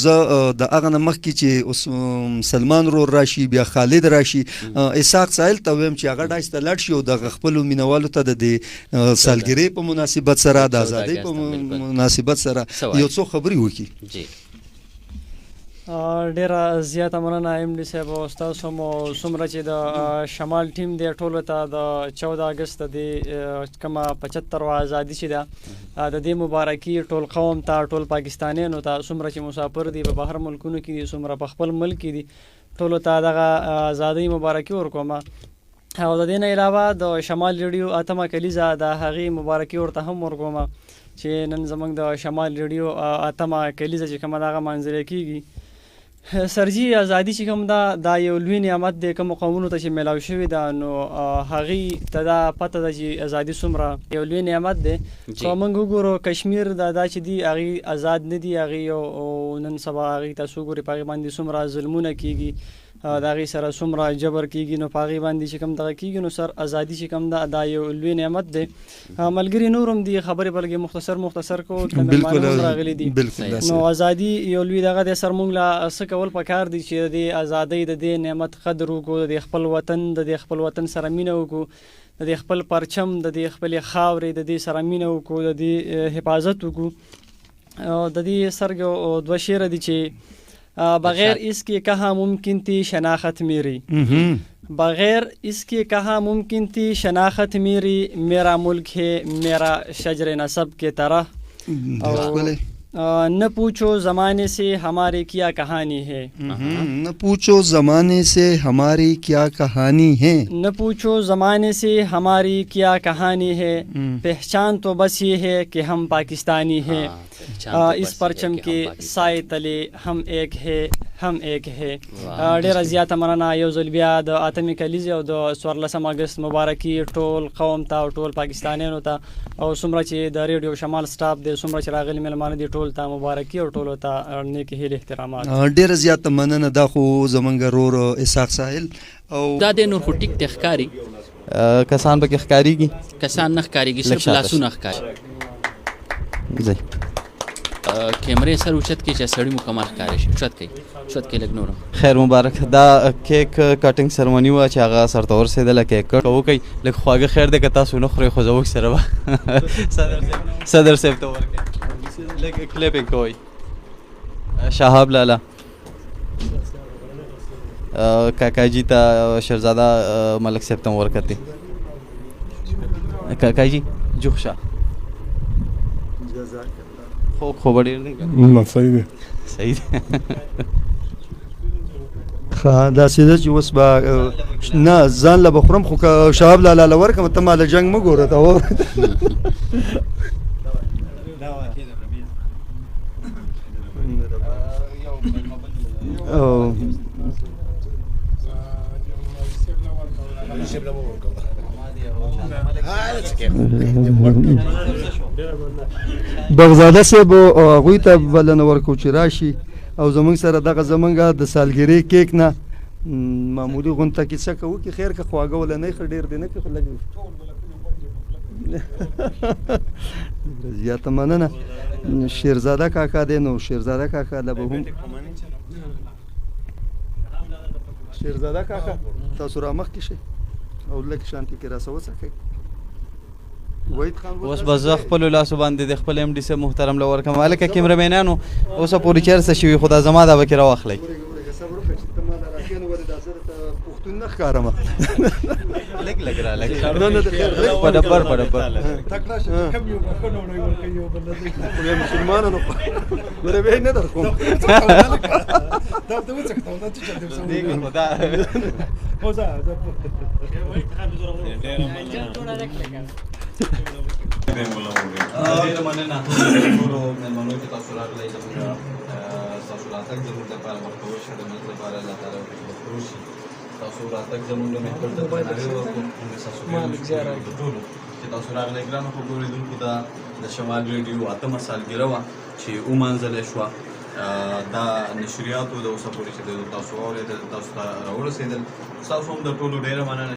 زه د هغه نه مخکې چې اوس سلمان رور راشي بیا خالد راشي اسحاق ساحل ته ویم چې هغه ډایس ته لاړ شي او د خپلو مینوالو ته د سالګرې په مناسبت سره د ازادۍ په مناسبت سره یو څو خبرې وکړي. ډیره زیاته مننه ایم ډي صاحب او ستاسو مو څومره چې د شمال ټیم دی ټولو ته د 14 اګست د کومه 75 ازادي چې ده د دې مبارکي ټول قوم ته ټول پاکستانیانو ته څومره چې مسافر دي په بهر ملکونو کې دي څومره په خپل ملک کې دي ټولو ته دغه ازادۍ مبارکي ورکوم. او د دې نه علاوه د شمال ریډیو اتمه کلیزه د هغې مبارکي ورته هم ورکوم چې نن زموږ د شمال ریډیو اتمه کلیزه چې کومه دغه منځله کېږي. سرجي ازادي چې کوم ده دا یو لوی نعمت دی کومو قومونو ته چې میلاو شوي ده نو هغې ته دا پته ده چې ازادي څومره یو لوی نعمت دی. خو موږ وګورو کشمیر دا چې دي هغې ازاد نه دي هغې او نن سبا هغې تاسو وګورئ په هغې باندې څومره ظلمونه کېږي د هغې سره څومره جبر کېږي نو په هغې باندې چې کوم دغه کېږي نو سر ازادي چې کوم ده دا یو لوی نعمت دی. ملګري نور هم دي خبرې بلکې مختصر کو مېلمانه هم راغلي دي نو ازادي یو لوی دغه دی سر موږ له څه کول پکار دي چې د دې ازادۍ د دې نعمت قدر وکړو د خپل وطن د خپل وطن سره مینه وکړو د خپل پرچم د خپلې خاورې د دې سره مینه وکړو د دې حفاظت وکړو. د دې سرګ دوه شعر دي چې بغیر اس کے کہاں ممکن تھی شناخت میری بغیر اس کے کہاں ممکن تھی شناخت میری میرا ملک ہے میرا شجر نسب کے طرح نہ پوچھو زمانے سے ہماری کیا کہانی ہے نہ پوچھو زمانے سے ہماری کیا کہانی ہے نہ پوچھو زمانے سے ہماری کیا کہانی ہے پہچان تو بس یہ ہے کہ ہم پاکستانی ہیں اس پرچم کے سائے تلے ہم ایک ہے هم ایک ہے. ډیره زیاته مننه یو ځل بیا د اتمې کلیزې او د 14 اګست مبارکي ټول قوم ته او ټول پاکستانیانو ته او څومره چې د ریډیو شمال سټاف دی څومره چې راغلي مېلمانه دي ټول ته مبارکي او ټولو ته نیکې هیلې احترامات. ډیره زیاته مننه. دا خو زموږ ورور اسحاق ساحل او دا د نور خو ټیک ته ښکاري کسان پکې ښکارېږي کسان نه ښکارېږي صرف لاسونه ښکاري. ځئ کیمرې سر اوچت کړي چې سړي مکمل ښکاره شي. اوچت کړئ لږ نور. خیر مبارک. دا کیک کټینګ سرمني وه چې هغه سرته ورسېدله کیک کټ وکئ لږ خواږه خیر دی که تاسو نه خورئ خو زموږ سره به صدر صاحب ته ورکړئ لږ کلیپینګ کوئ. شهاب لالا کاکاجي ته شهزاده ملک صاحب ته ورکړئ. کاکاجي جوخ شه خوب ډېر دی صحیح دی صحیح دی. داسې ده چې اوس به نه ځان له به خورم خو که شهاب لالا له ورکړم ته ما له جنګ مه ګوره ته بغزاده صاحب هغوی ته بلنه ورکړو چې راشي او زموږ سره دغه زموږ د سالګرې کیک نه معمولي غونډه کیسه کوو کې خیر که خواږه ولنی ښه ډېر دی نه که خو لږ زیاته مننه. شیرزاده کاکا دی نو شیرزاده کاکا له به هم شیرزاده کاکا تاسو را مخکې شئ او لږ شانتي کې راسه وڅکئ. اوس به زه خپلو لاسو باندې د خپل ایم ډي صاحب محترم له ورکړم. هلکه کیمرامینانو اوسه پورې چېرته شوي خو دا زما دا به کې راواخلئ. پښتون نه ښکارم لږ را لږ په ډبر مسلمانانو ګوره بیا نه در کوم ډېره مننه ټولو مېلمنو چې تاسو راغلئ ستاسو راتګ زموږ لپاره مخکور شه د ملک لپاره الله تعالی مخکور شي. ستاسو راتګ زموږ د محفل د درناوي وکړو ستاسو ټولو چې تاسو راغلئ. ګرانو اورېدونکو ته د شمال ریډیو اتمه سالګرې وه چې ومانځلې شوه. دا نشریاتو د اوسه پورې چې تاسو واورېدل تاسو ته راورسېدل ستاسو هم د ټولو ډېره مننه.